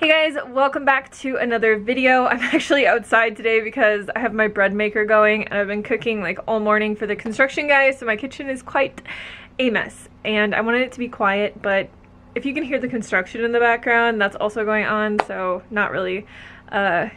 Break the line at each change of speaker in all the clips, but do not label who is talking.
Hey guys, welcome back to another video. I'm actually outside today because I have my bread maker going and I've been cooking like all morning for the construction guys, so my kitchen is quite a mess and I wanted it to be quiet, but if you can hear the construction in the background, that's also going on, so not really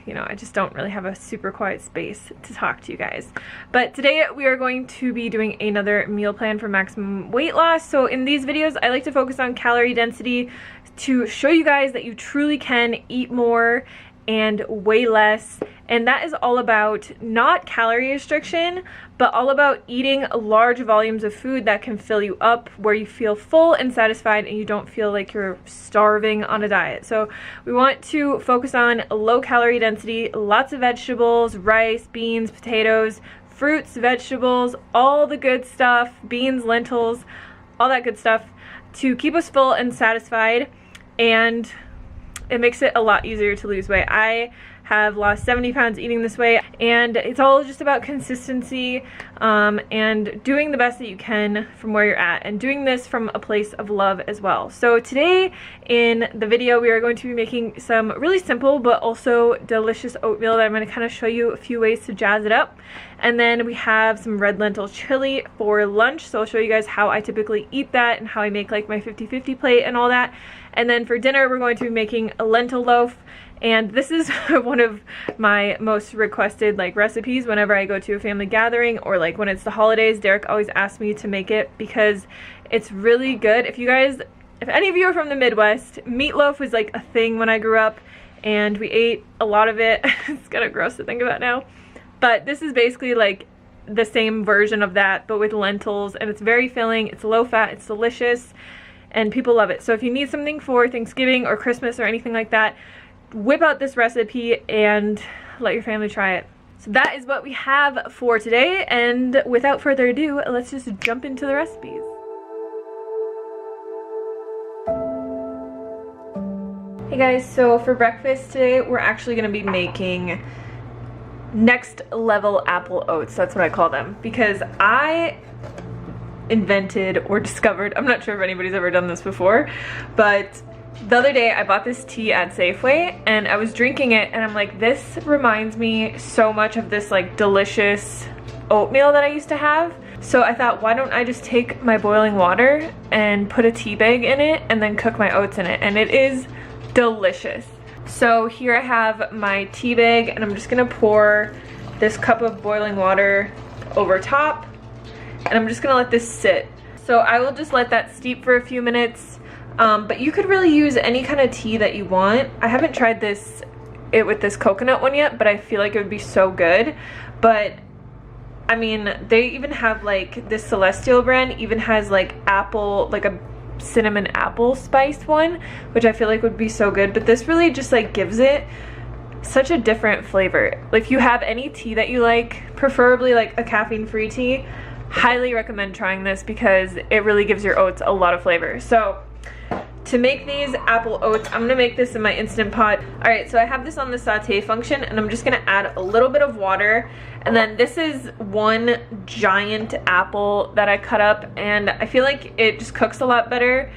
you know, I just don't really have a super quiet space to talk to you guys. But today we are going to be doing another meal plan for maximum weight loss. So in these videos, I like to focus on calorie density to show you guys that you truly can eat more and weigh less. And that is all about not calorie restriction, but all about eating large volumes of food that can fill you up, where you feel full and satisfied and you don't feel like you're starving on a diet. So we want to focus on low calorie density, lots of vegetables, rice, beans, potatoes, fruits, vegetables, all the good stuff, beans, lentils, all that good stuff to keep us full and satisfied. And it makes it a lot easier to lose weight. I have lost 70 pounds eating this way, and it's all just about consistency and doing the best that you can from where you're at, and doing this from a place of love as well. So today in the video we are going to be making some really simple but also delicious oatmeal that I'm going to kind of show you a few ways to jazz it up. And then we have some red lentil chili for lunch, so I'll show you guys how I typically eat that and how I make like my 50-50 plate and all that. And then for dinner we're going to be making a lentil loaf, and this is one of my most requested like recipes whenever I go to a family gathering or like when it's the holidays. Derek always asks me to make it because it's really good. If any of you are from the Midwest, meatloaf was like a thing when I grew up and we ate a lot of it. It's kind of gross to think about now, but this is basically like the same version of that but with lentils, and it's very filling, it's low fat, it's delicious, and people love it. So if you need something for Thanksgiving or Christmas or anything like that, whip out this recipe and let your family try it. So that is what we have for today, and without further ado, let's just jump into the recipes. Hey guys, so for breakfast today we're actually going to be making next level apple oats. That's what I call them, because I invented or discovered, I'm not sure if anybody's ever done this before, but the other day I bought this tea at Safeway and I was drinking it and I'm like, this reminds me so much of this like delicious oatmeal that I used to have. So I thought, why don't I just take my boiling water and put a tea bag in it and then cook my oats in it, and it is delicious. So here I have my tea bag and I'm just gonna pour this cup of boiling water over top, and I'm just gonna let this sit. So I will just let that steep for a few minutes, but you could really use any kind of tea that you want. I haven't tried it with this coconut one yet, but I feel like it would be so good. But I mean, they even have like this Celestial brand even has like apple, like a cinnamon apple spiced one, which I feel like would be so good. But this really just like gives it such a different flavor. Like if you have any tea that you like, preferably like a caffeine-free tea, highly recommend trying this because it really gives your oats a lot of flavor. So to make these apple oats, I'm gonna make this in my Instant Pot. All right, so I have this on the saute function and I'm just gonna add a little bit of water. And then this is one giant apple that I cut up, and I feel like it just cooks a lot better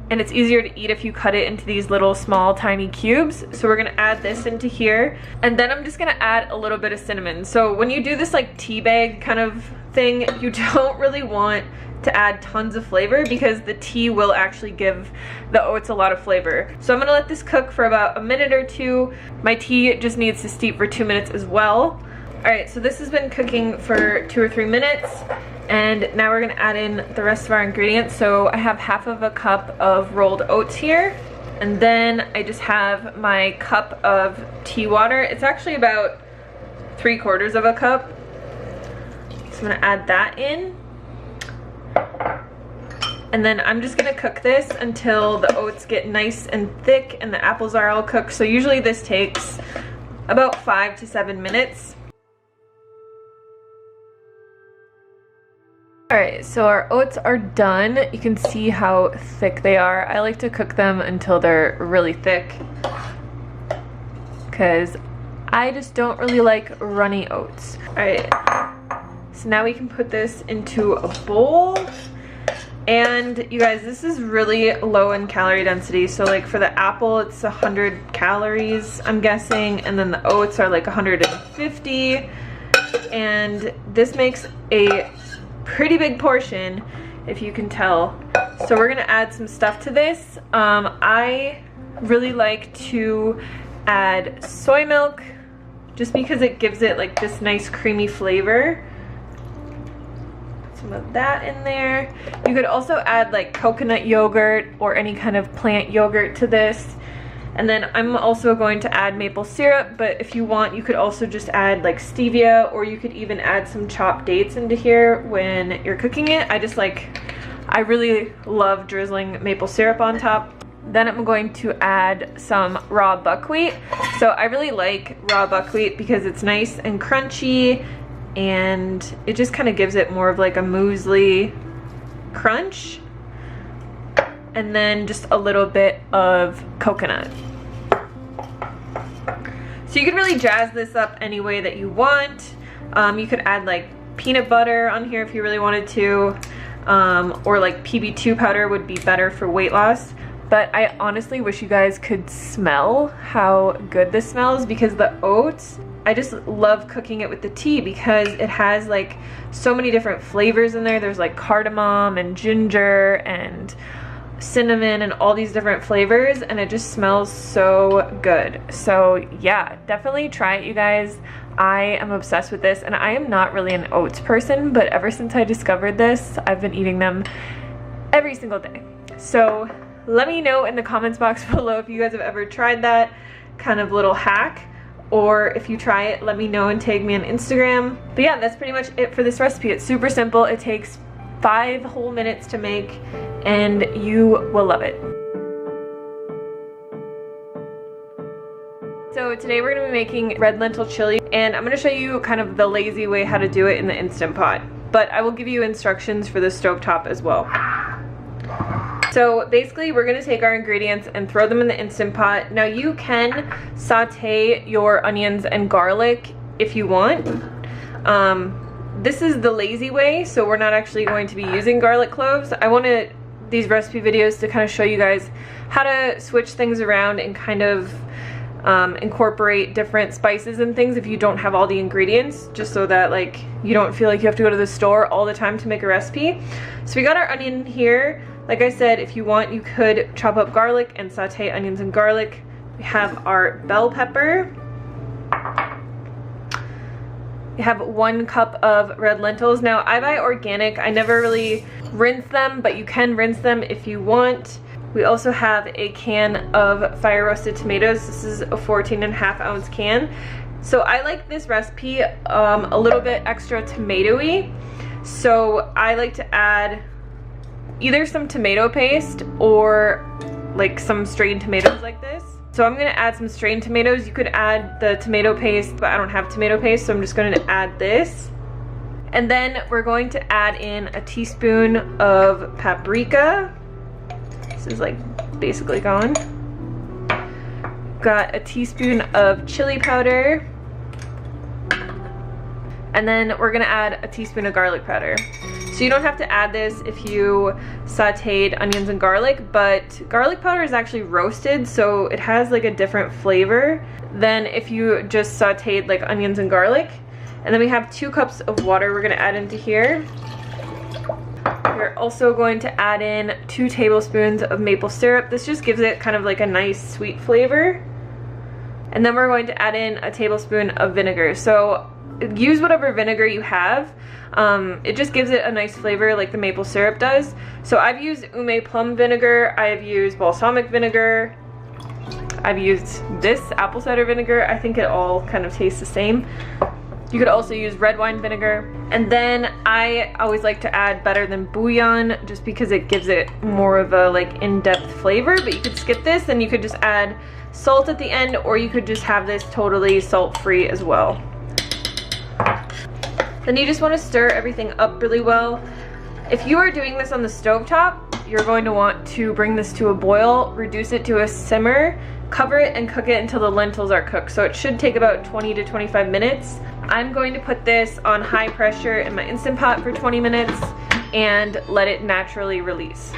and it's easier to eat if you cut it into these little small tiny cubes. So we're gonna add this into here, and then I'm just gonna add a little bit of cinnamon. So when you do this like tea bag kind of thing, you don't really want to add tons of flavor because the tea will actually give the oats a lot of flavor. So I'm gonna let this cook for about a minute or two. My tea just needs to steep for 2 minutes as well. All right, so this has been cooking for 2 or 3 minutes, and now we're gonna add in the rest of our ingredients. So I have half of a cup of rolled oats here, and then I just have my cup of tea water. It's actually about 3/4 of a cup. So I'm gonna add that in. And then I'm just gonna cook this until the oats get nice and thick and the apples are all cooked. So usually this takes about 5 to 7 minutes. Alright, so our oats are done. You can see how thick they are. I like to cook them until they're really thick because I just don't really like runny oats. Alright, so now we can put this into a bowl. And you guys, this is really low in calorie density. So like for the apple, it's 100 calories, I'm guessing. And then the oats are like 150. And this makes a pretty big portion, if you can tell. So we're gonna add some stuff to this. I really like to add soy milk just because it gives it like this nice creamy flavor. Some of that in there. You could also add like coconut yogurt or any kind of plant yogurt to this. And then I'm also going to add maple syrup, but if you want, you could also just add like stevia, or you could even add some chopped dates into here when you're cooking it. I really love drizzling maple syrup on top. Then I'm going to add some raw buckwheat. So I really like raw buckwheat because it's nice and crunchy, and it just kind of gives it more of like a muesli crunch. And then just a little bit of coconut. So you could really jazz this up any way that you want. You could add like peanut butter on here if you really wanted to, or like PB2 powder would be better for weight loss. But I honestly wish you guys could smell how good this smells, because the oats, I just love cooking it with the tea because it has like so many different flavors in there. There's like cardamom and ginger and cinnamon and all these different flavors, and it just smells so good. So yeah, definitely try it, you guys. I am obsessed with this, and I am not really an oats person, but ever since I discovered this, I've been eating them every single day. So let me know in the comments box below if you guys have ever tried that kind of little hack, or if you try it, let me know and tag me on Instagram. But yeah, that's pretty much it for this recipe. It's super simple. It takes 5 whole minutes to make, and you will love it. So today we're gonna be making red lentil chili, and I'm gonna show you kind of the lazy way how to do it in the Instant Pot, but I will give you instructions for the stovetop as well. So basically we're gonna take our ingredients and throw them in the Instant Pot. Now you can saute your onions and garlic if you want. This is the lazy way, so we're not actually going to be using garlic cloves. I wanted these recipe videos to kind of show you guys how to switch things around and kind of incorporate different spices and things if you don't have all the ingredients, just so that like you don't feel like you have to go to the store all the time to make a recipe. So we got our onion here. Like I said, if you want, you could chop up garlic and saute onions and garlic. We have our bell pepper. We have 1 cup of red lentils. Now I buy organic. I never really rinse them, but you can rinse them if you want. We also have a can of fire roasted tomatoes. This is a 14.5 ounce can. So I like this recipe a little bit extra tomatoey. So I like to add either some tomato paste or like some strained tomatoes like this. So I'm gonna add some strained tomatoes. You could add the tomato paste, but I don't have tomato paste, so I'm just gonna add this. And then we're going to add in a teaspoon of paprika. This is like basically gone. Got a teaspoon of chili powder. And then we're gonna add a teaspoon of garlic powder. So you don't have to add this if you sauteed onions and garlic, but garlic powder is actually roasted, so it has like a different flavor than if you just sauteed like onions and garlic. And then we have 2 cups of water we're gonna add into here. We're also going to add in 2 tablespoons of maple syrup. This just gives it kind of like a nice sweet flavor. And then we're going to add in a tablespoon of vinegar. So use whatever vinegar you have. It just gives it a nice flavor like the maple syrup does. So I've used Ume plum vinegar, I've used balsamic vinegar, I've used this apple cider vinegar. I think it all kind of tastes the same. You could also use red wine vinegar. And then I always like to add better than bouillon just because it gives it more of a like in-depth flavor, but you could skip this and you could just add salt at the end, or you could just have this totally salt-free as well. Then you just want to stir everything up really well. If you are doing this on the stovetop, you're going to want to bring this to a boil, reduce it to a simmer, cover it and cook it until the lentils are cooked. So it should take about 20 to 25 minutes. I'm going to put this on high pressure in my Instant Pot for 20 minutes, and let it naturally release.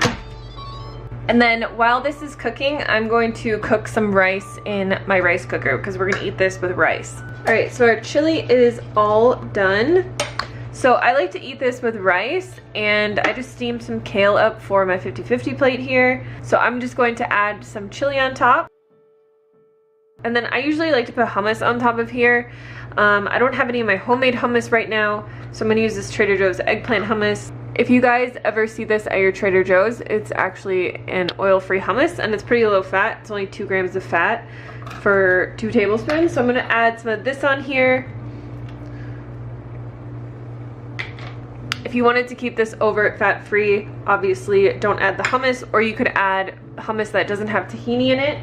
And then while this is cooking, I'm going to cook some rice in my rice cooker because we're gonna eat this with rice. All right, so our chili is all done. So I like to eat this with rice, and I just steamed some kale up for my 50-50 plate here. So I'm just going to add some chili on top. And then I usually like to put hummus on top of here. I don't have any of my homemade hummus right now, so I'm gonna use this Trader Joe's eggplant hummus. If you guys ever see this at your Trader Joe's, it's actually an oil-free hummus, and it's pretty low fat. It's only 2 grams of fat for 2 tablespoons. So I'm gonna add some of this on here. If you wanted to keep this overt fat-free, obviously don't add the hummus, or you could add hummus that doesn't have tahini in it.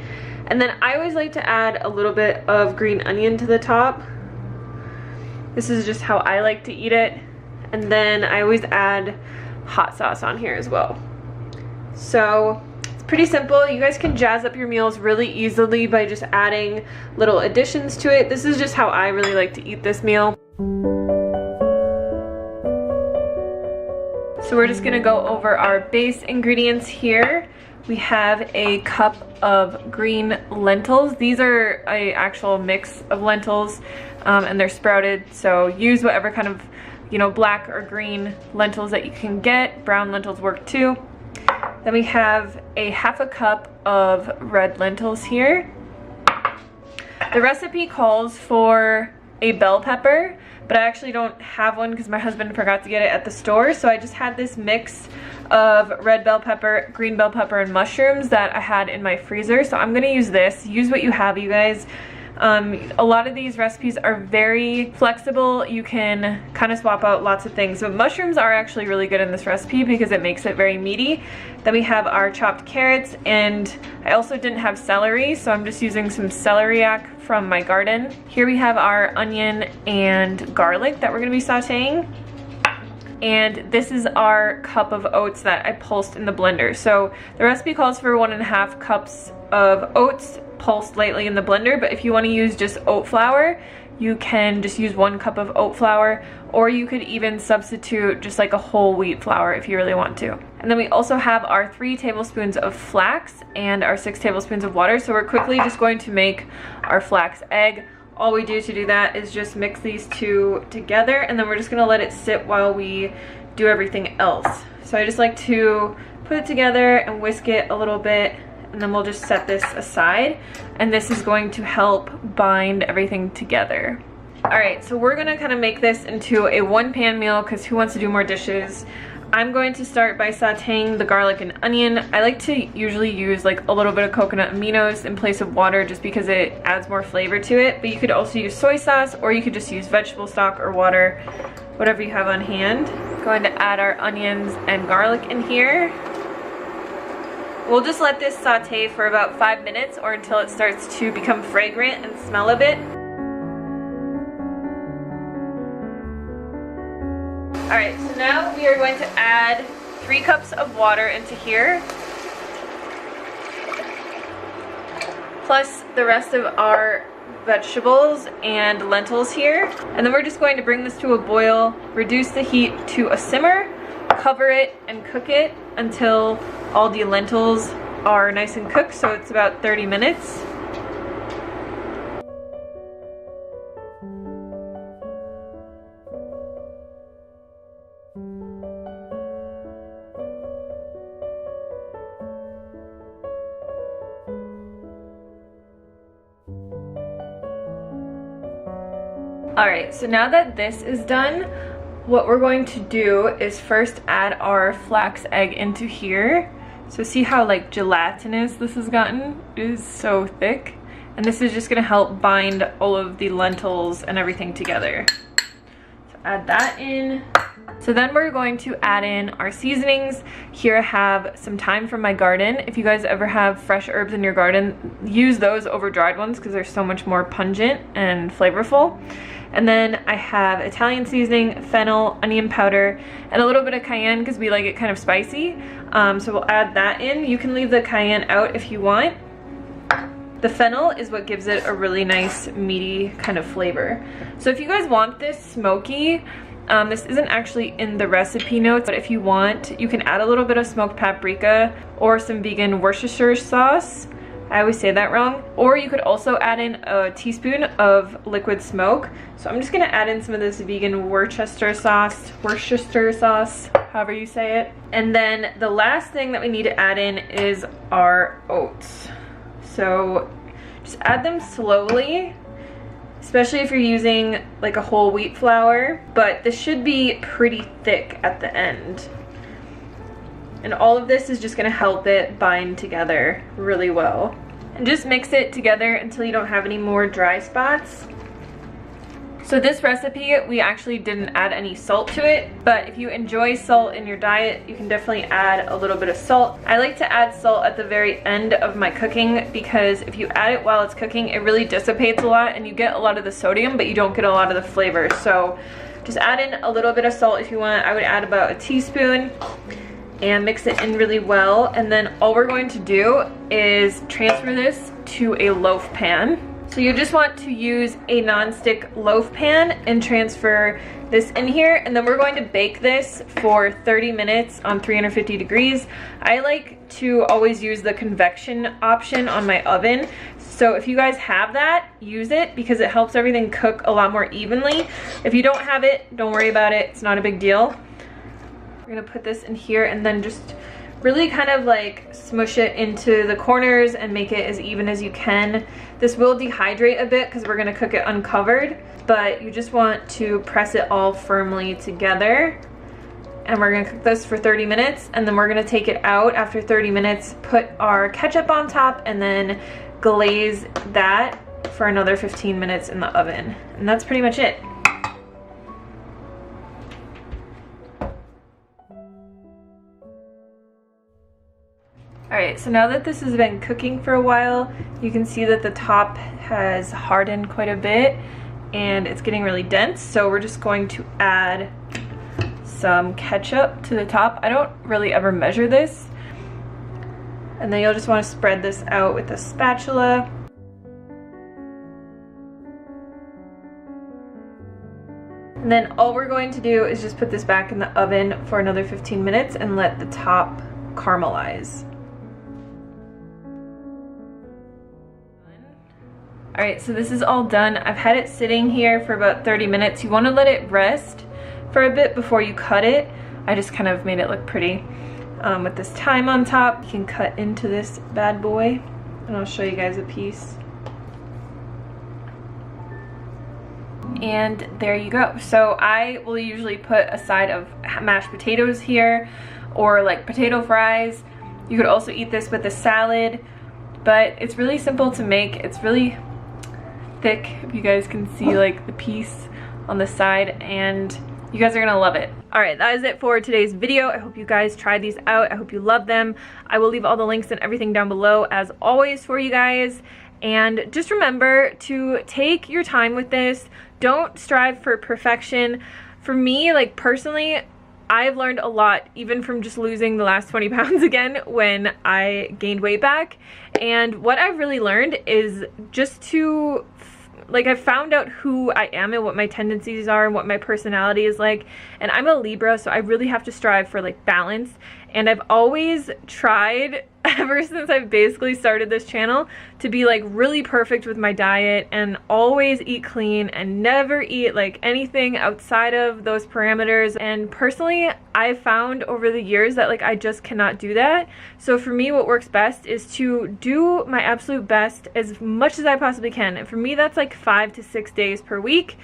And then I always like to add a little bit of green onion to the top. This is just how I like to eat it. And then I always add hot sauce on here as well. So it's pretty simple. You guys can jazz up your meals really easily by just adding little additions to it. This is just how I really like to eat this meal. So we're just gonna go over our base ingredients here. We have a cup of green lentils. These are an actual mix of lentils, and they're sprouted, so use whatever kind of, you know, black or green lentils that you can get. Brown lentils work too. Then we have a half a cup of red lentils here. The recipe calls for a bell pepper, but I actually don't have one because my husband forgot to get it at the store. So I just had this mix of red bell pepper, green bell pepper, and mushrooms that I had in my freezer. So I'm gonna use this. Use what you have, you guys. A lot of these recipes are very flexible. You can kind of swap out lots of things. So mushrooms are actually really good in this recipe because it makes it very meaty. Then we have our chopped carrots, and I also didn't have celery, so I'm just using some celeriac from my garden. Here we have our onion and garlic that we're gonna be sauteing. And this is our cup of oats that I pulsed in the blender. So the recipe calls for 1.5 cups of oats pulsed lightly in the blender, but if you want to use just oat flour, you can just use 1 cup of oat flour, or you could even substitute just like a whole wheat flour if you really want to. And then we also have our 3 tablespoons of flax and our 6 tablespoons of water. So we're quickly just going to make our flax egg. All we do to do that is just mix these two together, and then we're just gonna let it sit while we do everything else. So I just like to put it together and whisk it a little bit, and then we'll just set this aside, and this is going to help bind everything together. All right, so we're gonna kind of make this into a 1-pan meal because who wants to do more dishes? I'm going to start by sauteing the garlic and onion. I like to usually use like a little bit of coconut aminos in place of water just because it adds more flavor to it, but you could also use soy sauce, or you could just use vegetable stock or water, whatever you have on hand. Going to add our onions and garlic in here. We'll just let this saute for about 5 minutes or until it starts to become fragrant and smell a bit. Alright, so now we are going to add 3 cups of water into here, plus the rest of our vegetables and lentils here. And then we're just going to bring this to a boil, reduce the heat to a simmer, cover it, and cook it until all the lentils are nice and cooked, so it's about 30 minutes. Alright, so now that this is done, what we're going to do is first add our flax egg into here. So see how like gelatinous this has gotten? It is so thick. And this is just gonna help bind all of the lentils and everything together. So add that in. So then we're going to add in our seasonings. Here I have some thyme from my garden. If you guys ever have fresh herbs in your garden, use those over dried ones because they're so much more pungent and flavorful. And then I have Italian seasoning, fennel, onion powder, and a little bit of cayenne because we like it kind of spicy. So we'll add that in. You can leave the cayenne out if you want. The fennel is what gives it a really nice meaty kind of flavor. So if you guys want this smoky, This isn't actually in the recipe notes, but if you want, you can add a little bit of smoked paprika or some vegan Worcestershire sauce. I always say that wrong. Or you could also add in a teaspoon of liquid smoke. So I'm just gonna add in some of this vegan Worcestershire sauce, however you say it. And then the last thing that we need to add in is our oats. So just add them slowly, especially if you're using like a whole wheat flour, but this should be pretty thick at the end. And all of this is just gonna help it bind together really well. And just mix it together until you don't have any more dry spots. So this recipe, we actually didn't add any salt to it, but if you enjoy salt in your diet, you can definitely add a little bit of salt. I like to add salt at the very end of my cooking because if you add it while it's cooking, it really dissipates a lot and you get a lot of the sodium, but you don't get a lot of the flavor. So just add in a little bit of salt if you want. I would add about a teaspoon and mix it in really well. And then all we're going to do is transfer this to a loaf pan. So you just want to use a non-stick loaf pan and transfer this in here, and then we're going to bake this for 30 minutes on 350 degrees. I like to always use the convection option on my oven. So if you guys have that, use it because it helps everything cook a lot more evenly. If you don't have it, don't worry about it. It's not a big deal. We're gonna put this in here and then just really kind of like smush it into the corners and make it as even as you can. This will dehydrate a bit because we're gonna cook it uncovered, but you just want to press it all firmly together. And we're gonna cook this for 30 minutes and then we're gonna take it out after 30 minutes, put our ketchup on top, and then glaze that for another 15 minutes in the oven. And that's pretty much it. Alright, so now that this has been cooking for a while, you can see that the top has hardened quite a bit and it's getting really dense. So we're just going to add some ketchup to the top. I don't really ever measure this. And then you'll just want to spread this out with a spatula. And then all we're going to do is just put this back in the oven for another 15 minutes and let the top caramelize. Alright, so this is all done. I've had it sitting here for about 30 minutes. You want to let it rest for a bit before you cut it. I just kind of made it look pretty. With this thyme on top, you can cut into this bad boy. And I'll show you guys a piece. And there you go. So I will usually put a side of mashed potatoes here or like potato fries. You could also eat this with a salad, but it's really simple to make. It's really thick, if you guys can see like the piece on the side, and you guys are gonna love it. Alright, that is it for today's video. I hope you guys try these out. I hope you love them. I will leave all the links and everything down below as always for you guys. And just remember to take your time with this. Don't strive for perfection. For me, like personally, I've learned a lot even from just losing the last 20 pounds again when I gained weight back. And what I've really learned is just to, like, I've found out who I am and what my tendencies are and what my personality is like. And I'm a Libra, so I really have to strive for like balance. And I've always tried, ever since I've basically started this channel, to be like really perfect with my diet and always eat clean and never eat like anything outside of those parameters. And personally, I've found over the years that like I just cannot do that. So for me, what works best is to do my absolute best as much as I possibly can. And for me, that's like 5 to 6 days per week.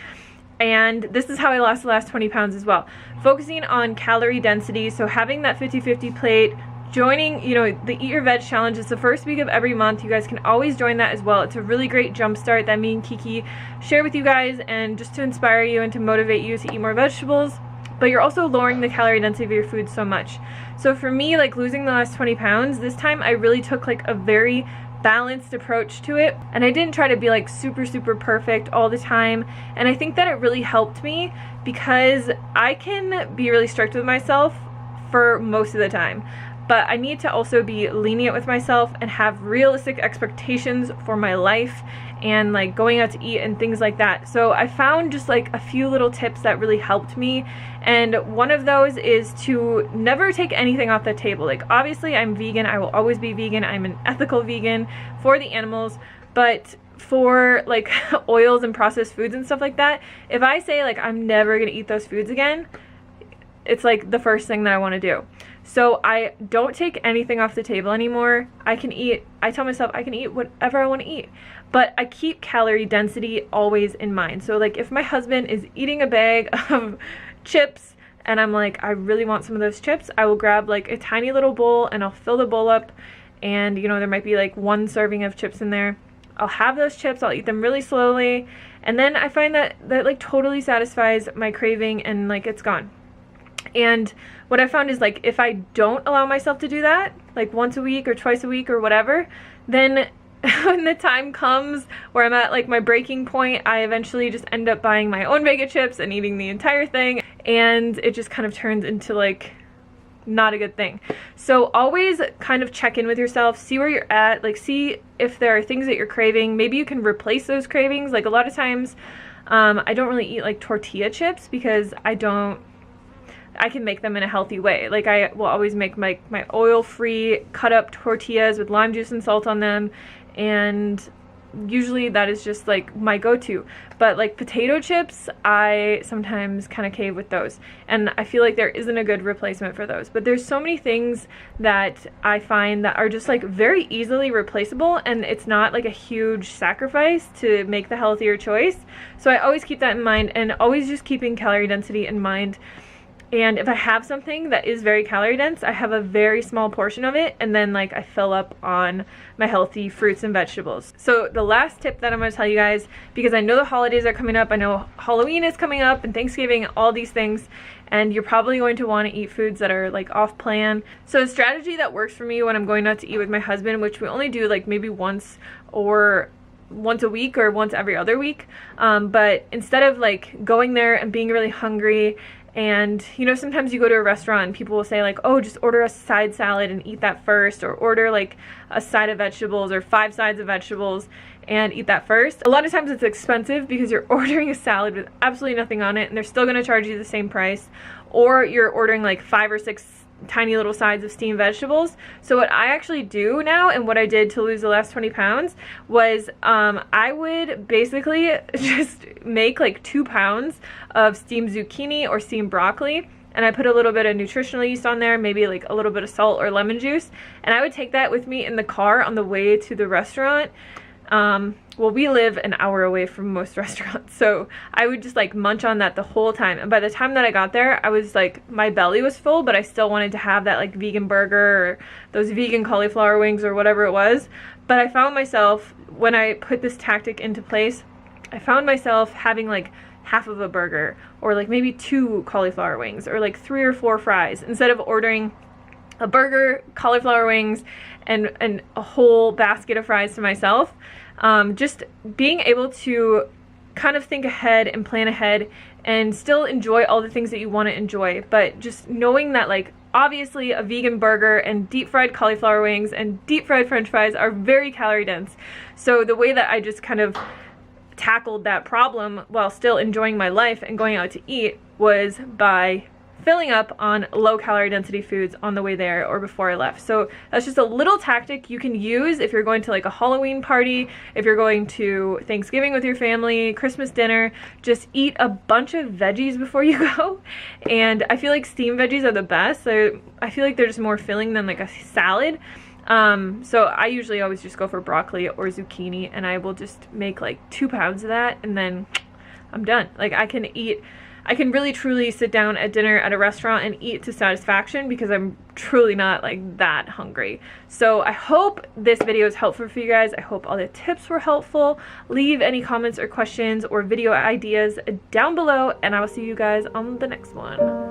And this is how I lost the last 20 pounds as well. Focusing on calorie density, so having that 50-50 plate, joining, you know, the Eat Your Veg Challenge is the first week of every month. You guys can always join that as well. It's a really great jump start that me and Kiki share with you guys, and just to inspire you and to motivate you to eat more vegetables. But you're also lowering the calorie density of your food so much. So for me, like losing the last 20 pounds, this time I really took like a very balanced approach to it, and I didn't try to be like super perfect all the time. And I think that it really helped me because I can be really strict with myself for most of the time, but I need to also be lenient with myself and have realistic expectations for my life and like going out to eat and things like that. So I found just like a few little tips that really helped me, and one of those is to never take anything off the table. Like obviously I'm vegan, I will always be vegan, I'm an ethical vegan for the animals, but for like oils and processed foods and stuff like that, if I say like I'm never gonna eat those foods again, it's like the first thing that I want to do. So I don't take anything off the table anymore. I tell myself I can eat whatever I want to eat, but I keep calorie density always in mind. So like if my husband is eating a bag of chips and I'm like, I really want some of those chips, I will grab like a tiny little bowl and I'll fill the bowl up, and you know, there might be like 1 serving of chips in there. I'll have those chips, I'll eat them really slowly, and then I find that like totally satisfies my craving and like it's gone. And what I found is like if I don't allow myself to do that, like once a week or twice a week or whatever, then when the time comes where I'm at like my breaking point, I eventually just end up buying my own bag of chips and eating the entire thing, and it just kind of turns into like not a good thing. So always kind of check in with yourself, see where you're at, like see if there are things that you're craving. Maybe you can replace those cravings. Like a lot of times I don't really eat like tortilla chips because I can make them in a healthy way. Like I will always make my oil-free cut up tortillas with lime juice and salt on them, and usually that is just like my go-to. But like potato chips, I sometimes kind of cave with those, and I feel like there isn't a good replacement for those. But there's so many things that I find that are just like very easily replaceable, and it's not like a huge sacrifice to make the healthier choice. So I always keep that in mind, and always just keeping calorie density in mind. And if I have something that is very calorie dense, I have a very small portion of it, and then like I fill up on my healthy fruits and vegetables. So the last tip that I'm going to tell you guys, because I know the holidays are coming up, I know Halloween is coming up and Thanksgiving, all these things, and you're probably going to want to eat foods that are like off plan. So a strategy that works for me when I'm going out to eat with my husband, which we only do like maybe once a week or once every other week, but instead of like going there and being really hungry, and you know, sometimes you go to a restaurant and people will say like, oh, just order a side salad and eat that first, or order like a side of vegetables or 5 sides of vegetables and eat that first. A lot of times it's expensive because you're ordering a salad with absolutely nothing on it and they're still going to charge you the same price, or you're ordering like 5 or 6 tiny little sides of steamed vegetables. So what I actually do now, and what I did to lose the last 20 pounds, was I would basically just make like 2 pounds of steamed zucchini or steamed broccoli, and I put a little bit of nutritional yeast on there, maybe like a little bit of salt or lemon juice, and I would take that with me in the car on the way to the restaurant. Well, we live an hour away from most restaurants, so I would just like munch on that the whole time. And by the time that I got there, I was like, my belly was full, but I still wanted to have that like vegan burger or those vegan cauliflower wings or whatever it was. But I found myself, when I put this tactic into place, I found myself having like half of a burger, or like maybe 2 cauliflower wings, or like 3 or 4 fries, instead of ordering a burger, cauliflower wings, and a whole basket of fries to myself. Just being able to kind of think ahead and plan ahead and still enjoy all the things that you want to enjoy, but just knowing that like obviously a vegan burger and deep fried cauliflower wings and deep fried french fries are very calorie dense. So the way that I just kind of tackled that problem while still enjoying my life and going out to eat was by filling up on low calorie density foods on the way there or before I left. So that's just a little tactic you can use if you're going to like a Halloween party, if you're going to Thanksgiving with your family, Christmas dinner. Just eat a bunch of veggies before you go. And I feel like steamed veggies are the best. So I feel like they're just more filling than like a salad. So I usually always just go for broccoli or zucchini, and I will just make like 2 pounds of that, and then I'm done. Like I can really truly sit down at dinner at a restaurant and eat to satisfaction because I'm truly not like that hungry. So I hope this video is helpful for you guys. I hope all the tips were helpful. Leave any comments or questions or video ideas down below, and I will see you guys on the next one.